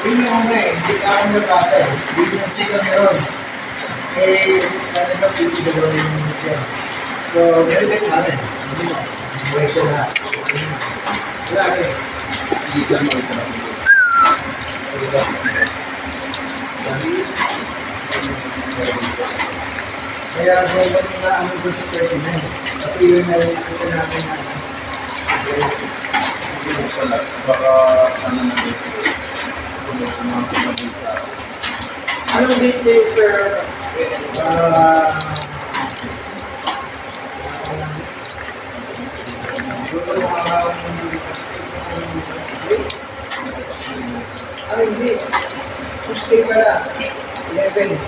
Yun yung una eh, hindi ka ako nabasa eh. Hindi yung sika meron. Eh, kaya sa pili na gawin yung siya. So, reset namin. Buhay siya na. Wala eh. Hindi ka makita. Kaya gawin na ano ko sa 39. Kasi yun na rin ito namin na Hindi sa lahat. Baka ano na dito. anong date eh, sir? Hindi. Tuesday pala. 11.